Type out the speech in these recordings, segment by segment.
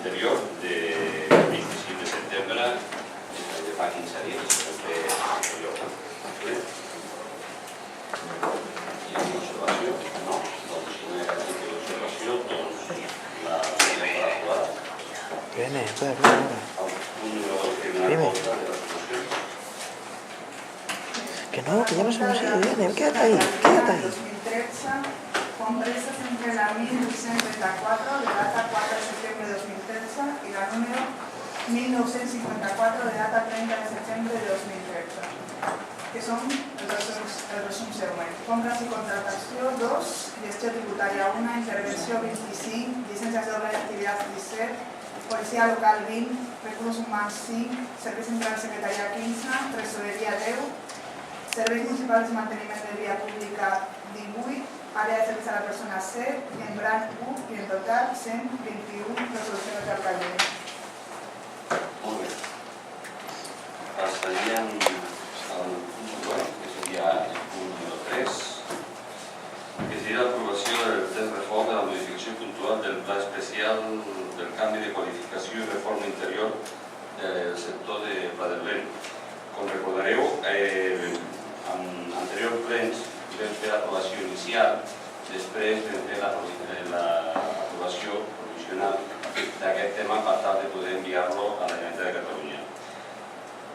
interior de 25 de setembre de fa 15 dies, el ple anterior. Hi ha una observació? No? Doncs si no hi ha cap tipus d'observació, doncs la tenim per aprovada. Viene, espera. El punt número 2, que viene a contra de les mocions. Que no, que ya nos hemos ido, viene, quédate ahí, quédate ahí. 2013, Congresos entre la 1834 de data 4 de septiembre de 2013 y la número 1954 de data 30 de septiembre de 2013, que son el resum següent. Compras y contratació 2, gestió tributària 1, intervenció 25, llicències d'obra i activitat 17, policia local 20, recursos humans 5, servei central secretaria 15, tresoreria 10, serveis municipals de manteniment de via pública 18, àrea de serveis a la persona 7, en branc 1 i en total 121 resolucions d'alcaldia. Molt bé. Passaríem al punt següent, que seria el punt número 3, que seria l'aprovació del text reform de la modificació puntual del pla especial del canvi de qualificació i reforma interior del sector de Pla del Vent. Com recordareu, en anteriors plens vam fer l'aprovació inicial, després vam fer l'aprovació provisional d'aquest tema per tal de poder enviar-lo a la Generalitat de Catalunya.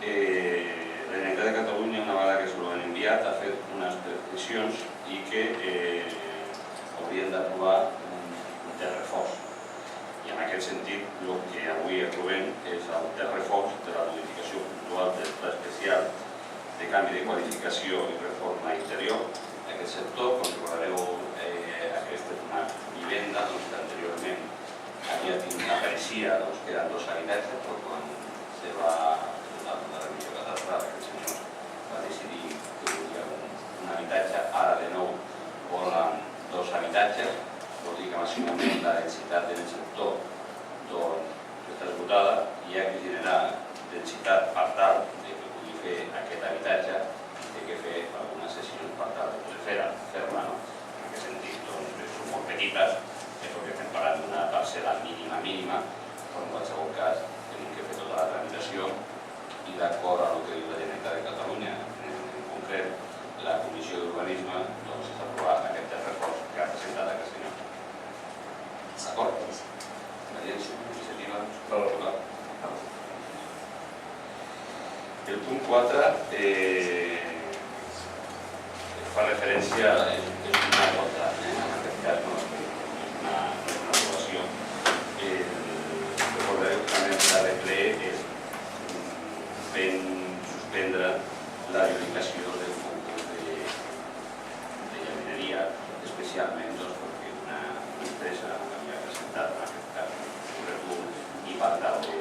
La Generalitat de Catalunya, una vegada que se l'han enviat, ha fet unes peticions i que haurien d'aprovar un text reforç. I en aquest sentit, el que avui aprovem és el text reforç de la modificació puntual del pla especial de canvi de qualificació i reforma interior. Aquest sector, com recordareu, aquesta és una vivenda que anteriorment apareixia que eren dos habitatges, però quan se va donar la revisió catastral, aquest senyor va decidir que volia un habitatge, ara de nou volen dos habitatges, vol dir que màximament la densitat del sector està esgotada i hi ha que generar densitat per tal de que pugui fer aquest habitatge i té que fer algunes sessions per tal de poder fer-la. En aquest sentit, són molt petites, és el que estem parlant d'una parcel·la mínima, però en qualsevol cas tenim que fer tota la tramitació i d'acord amb el que diu la Generalitat de Catalunya, en concret la Comissió d'Urbanisme, doncs s'ha aprovat aquest text reforç que ha presentat aquest senyor. D'acord? Convergència, iniciativa, pròrroga. El punt 4 fa referència, és una cosa, en aquest cas no és una aprovació. Recordareu que també el de ple és suspendre l'adjudicació del concurs de jardineria, especialment perquè una empresa havia presentat en aquest cas un recurs i per tal de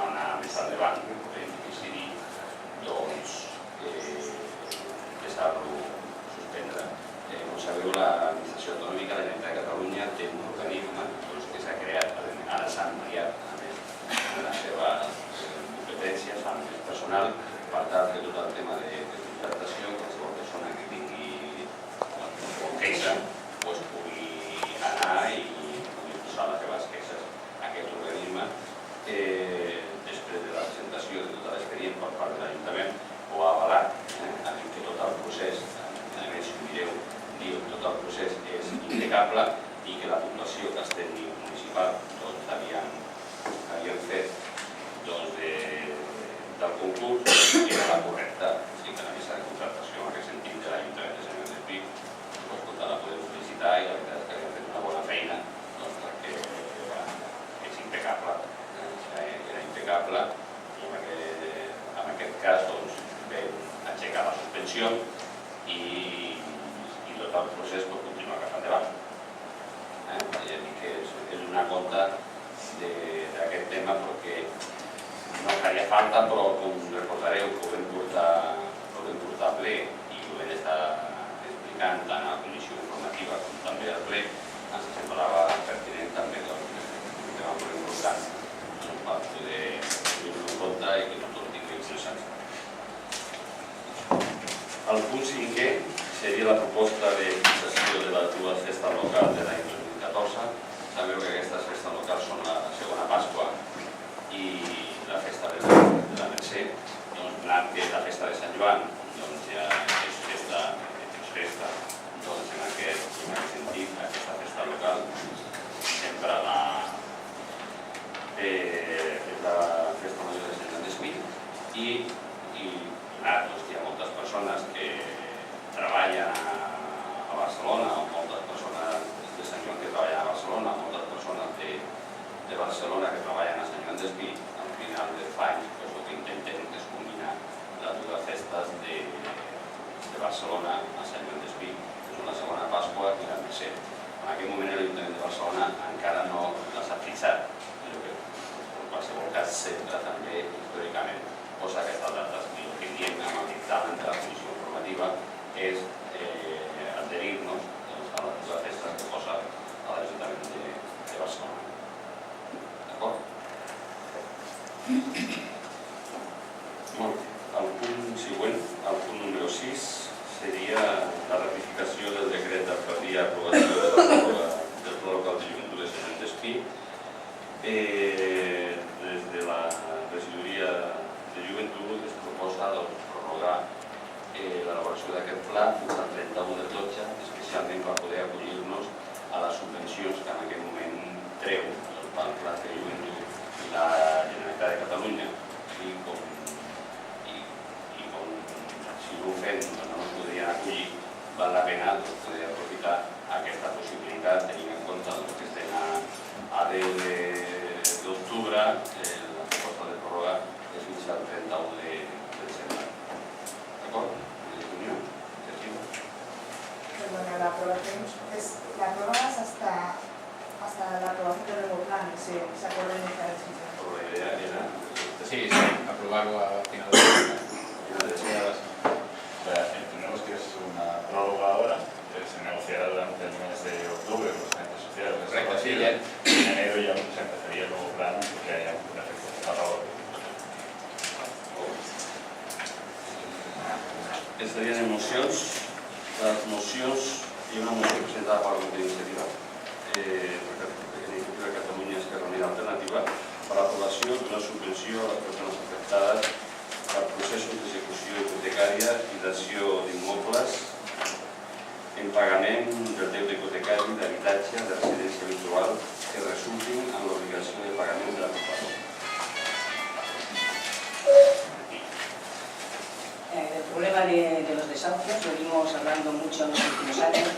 anar més endavant podem decidir deixar-lo suspendre. Com sabeu, l'administració autonòmica de la Generalitat de Catalunya té un organisme que s'ha creat, ara s'ha ampliat les seves competències amb el personal per tal que tot el tema de contractació, qualsevol persona que tingui queixa pugui anar i pugui posar les seves queixes a aquest organisme. Després de la presentació de tot l'expedient per part de l'Ajuntament o avalat, que tot el procés, a més si ho mireu, diu que tot el procés és impecable i que la puntuació que els tècnics municipals havien fet del concurs era la correcta, o sigui que la mesa de contractació en aquest sentit de l'Ajuntament de Sant Joan d'Espí la podem felicitar i la veritat és que havien fet una bona feina perquè és impecable, era impecable i en aquest cas vam aixecar la suspensió i tot el procés pot continuar cap endavant. Ja dic que és una conta d'aquest tema perquè no faria falta, però com recordareu que ho vam portar a ple i ho vam estar explicant tant a la comissió informativa com també al ple, ens semblava pertinent també un tema molt important per poder tenir-lo en compte i que tothom tingui accés. El punt 5è seria la proposta de fixació de les dues festes locals de l'any 2014. Sabeu que aquestes festes locals són i doncs, hi ha moltes persones que treballen a Barcelona, o moltes persones de Sant Joan que treballen a Barcelona, moltes persones de Barcelona que treballen a Sant Joan d'Espí. Al final de fa anys el que intentem és combinar les dues festes de Barcelona a Sant Joan d'Espí, que són la segona Pasqua i la Mercè. En aquest moment l'Ajuntament de Barcelona encara no les ha fixat, però que en qualsevol cas sempre també històricament posa aquestes dates. I el que diem amb el dictamen de la Comissió Informativa és adherir-nos a les dues festes que posa a l'Ajuntament de Barcelona. D'acord? Molt bé. El punt següent, el punt número 6, seria la ratificació del decret d'alcaldia aprovació del Pla Local de Joventut de Sant Joan d'Espí. Des de la regidoria de Joventut es proposa prorrogar l'elaboració d'aquest pla fins al 31 del 12, especialment per poder acollir-nos a les subvencions que en aquest moment treu el Pla de Joventut i la Generalitat de Catalunya. I com si no ho fem no ens podrien acollir, val la pena poder aprofitar aquesta possibilitat tenint en compte que estem a 10 d'octubre, la proposta de pròrroga és fins al 31 de desembre. ¿D'acord? Perdona, la prórroga es hasta la aprobación del nuevo plan, se acuerda iniciar el sitio. La idea era... Sí, aprobarlo a final de semana. Entendemos que es una prórroga ahora, que se negociará durante el mes de octubre con los agentes sociales. Correcto, sí, ya. En enero ya se empezaría el nuevo plan porque haya un efecto favor. Aquestes serien mocions. Les mocions, hi ha una moció presentada per la Comissió d'Iniciativa de Catalunya Esquerra Unida Alternativa per l'aprovació d'una subvenció a les persones afectades per processos d'execució hipotecària i dació d'immobles en pagament del deute hipotecari d'habitatge de residència habitual que resultin en l'obligació de pagament de la plusvalía. El problema de los desahucios lo venimos hablando mucho en los últimos años.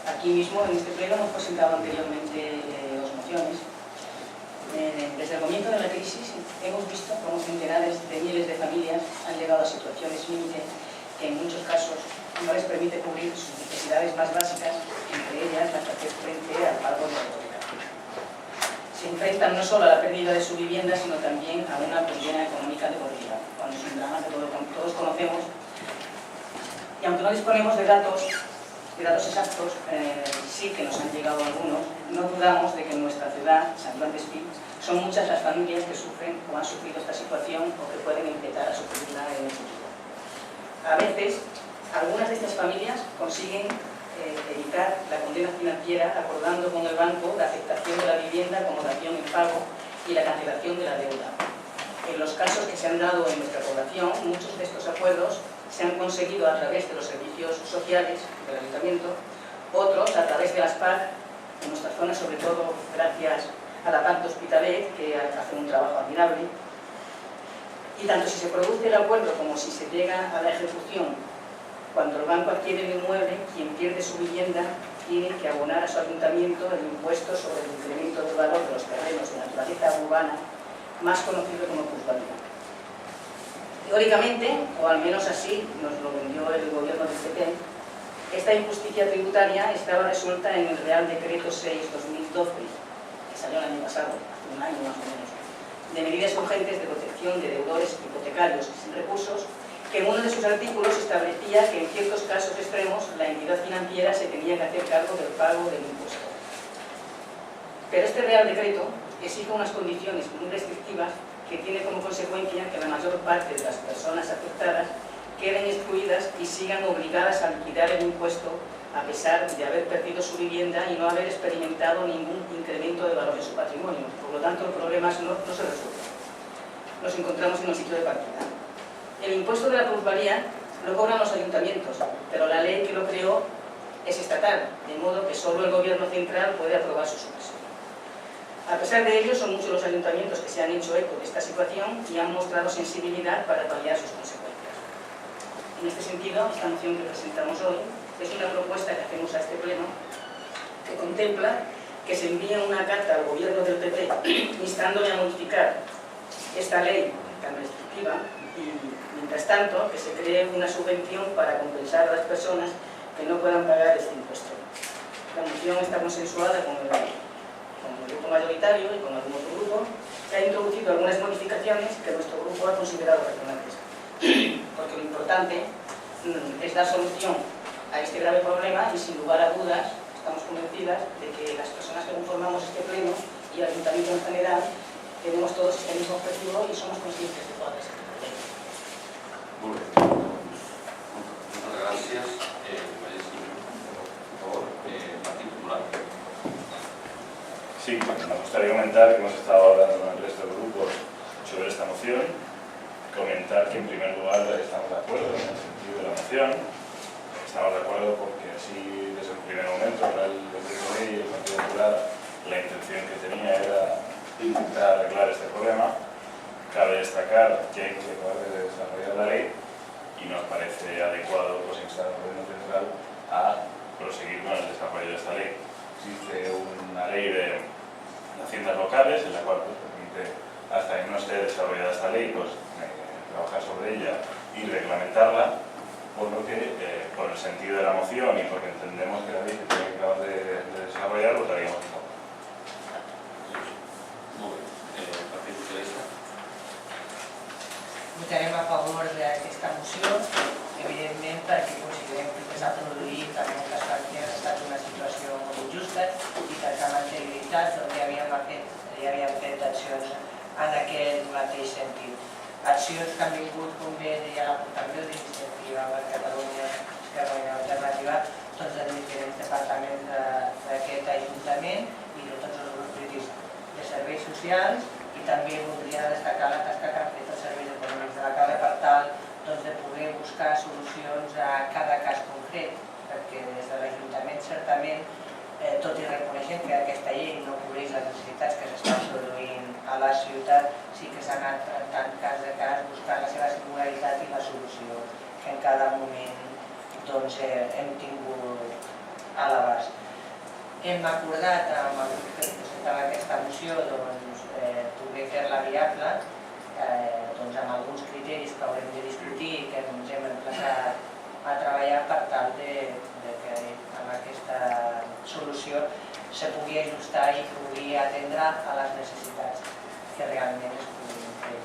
Aquí mismo, en este pleno, hemos presentado anteriormente dos mociones. Desde el comienzo de la crisis hemos visto cómo centenares de miles de familias han llegado a situaciones límite que en muchos casos no les permite cubrir sus necesidades más básicas, entre ellas la de hacer frente al pago de la hipoteca. Se enfrentan no solo a la pérdida de su vivienda, sino también a una condena económica de por vida, cuando es un drama que todos conocemos. Y aunque no disponemos de datos exactos, sí que nos han llegado algunos, no dudamos de que en nuestra ciudad, Sant Joan d'Espí, son muchas las familias que sufren o han sufrido esta situación o que pueden empezar a sufrirla en el futuro. A veces, algunas de estas familias consiguen evitar la condena financiera acordando con el banco la aceptación de la vivienda como dación en pago y la cancelación de la deuda. En los casos que se han dado en nuestra población, muchos de estos acuerdos se han conseguido a través de los servicios sociales del Ayuntamiento, otros a través de las PAC, en nuestra zona sobre todo gracias a la PAC de Hospitalet, que hace un trabajo admirable. Y tanto si se produce el acuerdo como si se llega a la ejecución, cuando el banco adquiere el inmueble, quien pierde su vivienda tiene que abonar a su ayuntamiento el impuesto sobre el incremento del valor de los terrenos de naturaleza urbana, más conocido como plusvalía. Teóricamente, o al menos así nos lo vendió el gobierno del PP, esta injusticia tributaria estaba resuelta en el Real Decreto 6/2012, que salió el año pasado, hace un año más o menos, de medidas urgentes de protección de deudores hipotecarios sin recursos, que en uno de sus artículos establecía que en ciertos casos extremos la entidad financiera se tenía que hacer cargo del pago del impuesto. Pero este Real Decreto exige unas condiciones muy restrictivas que tiene como consecuencia que la mayor parte de las personas afectadas queden excluidas y sigan obligadas a liquidar el impuesto a pesar de haber perdido su vivienda y no haber experimentado ningún incremento de valor de su patrimonio. Por lo tanto, el problema no se resuelve. Nos encontramos en un sitio de partida. El impuesto de la plusvalía lo cobran los ayuntamientos, pero la ley que lo creó es estatal, de modo que solo el gobierno central puede aprobar su supresión. A pesar de ello, son muchos los ayuntamientos que se han hecho eco de esta situación y han mostrado sensibilidad para paliar sus consecuencias. En este sentido, esta moción que presentamos hoy es una propuesta que hacemos a este pleno que contempla que se envíe una carta al gobierno del PP instándole a modificar esta ley tan restrictiva y, mientras tanto, que se cree una subvención para compensar a las personas que no puedan pagar este impuesto. La moción está consensuada con el grupo mayoritario y con algún otro grupo, que ha introducido algunas modificaciones que nuestro grupo ha considerado relevantes. Porque lo importante es dar solución a este grave problema y, sin lugar a dudas, estamos convencidas de que las personas que conformamos este pleno y el ayuntamiento en general tenemos todos este mismo objetivo y somos conscientes de todas estas problemas. Muy bien. Muchas gracias. Por favor, Partido Popular. Sí, me gustaría comentar que hemos estado hablando con el resto de grupos sobre esta moción. Comentar que, en primer lugar, estamos de acuerdo en el sentido de la moción. Estamos de acuerdo porque así, desde un primer momento, para el PSOE y el Partido Popular, la intención que tenía era intentar arreglar este problema. Cabe destacar que hay que acabar de desarrollar la ley y nos parece adecuado instar al Gobierno Central a proseguir con el desarrollo de esta ley. Existe una ley de haciendas locales en la cual permite, hasta que no esté desarrollada esta ley, trabajar sobre ella y reglamentarla, por lo que, por el sentido de la moción y porque entendemos que la ley se tiene que acabar de desarrollar, votaríamos a favor. Muy bien. Partido Socialista. Votarem a favor d'aquesta moció, evidentment perquè considerem que el que s'ha produït en moltes parts ha estat una situació molt injusta i perquè amb anterioritat ja havíem fet accions en aquest mateix sentit. Accions que han vingut, com bé deia la portaveu d'Iniciativa per Catalunya Esquerra Unida i Alternativa, tots els diferents departaments d'aquest Ajuntament i de tots els grups polítics de serveis socials, i també voldria destacar la tasca que han fet els serveis econòmics de la Cala per tal de poder buscar solucions a cada cas concret, perquè des de l'Ajuntament certament, tot i reconeixent que aquesta llei no cobreix les necessitats que s'estan produint a la ciutat, sí que s'ha anat tractant cas a cas, buscant la seva singularitat i la solució que en cada moment hem tingut a l'abast. Hem acordat amb el grup que presentava aquesta moció poder fer-la viable amb alguns criteris que haurem de discutir i que ens hem emplaçat a treballar per tal que amb aquesta solució se pugui ajustar i pugui atendre a les necessitats que realment es puguin fer.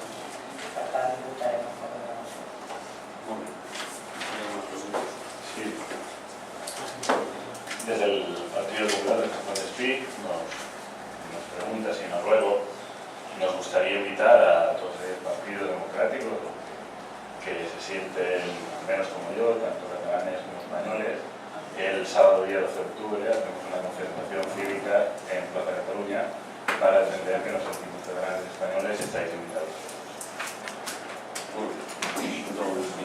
Per tant, votarem a favor de la moció. Muy bien. Sí. Desde el Partido Popular de San Juan de Espí nos pregunta, si no ruego, nos gustaría invitar a todos el Partido Democrático que se sienten, al menos como yo, tanto catalanes como españoles. El sábado día 12 de octubre hacemos una concentración cívica en Plaza Cataluña para entender que nos sentimos catalanes y españoles y estáis invitados. Muy bien.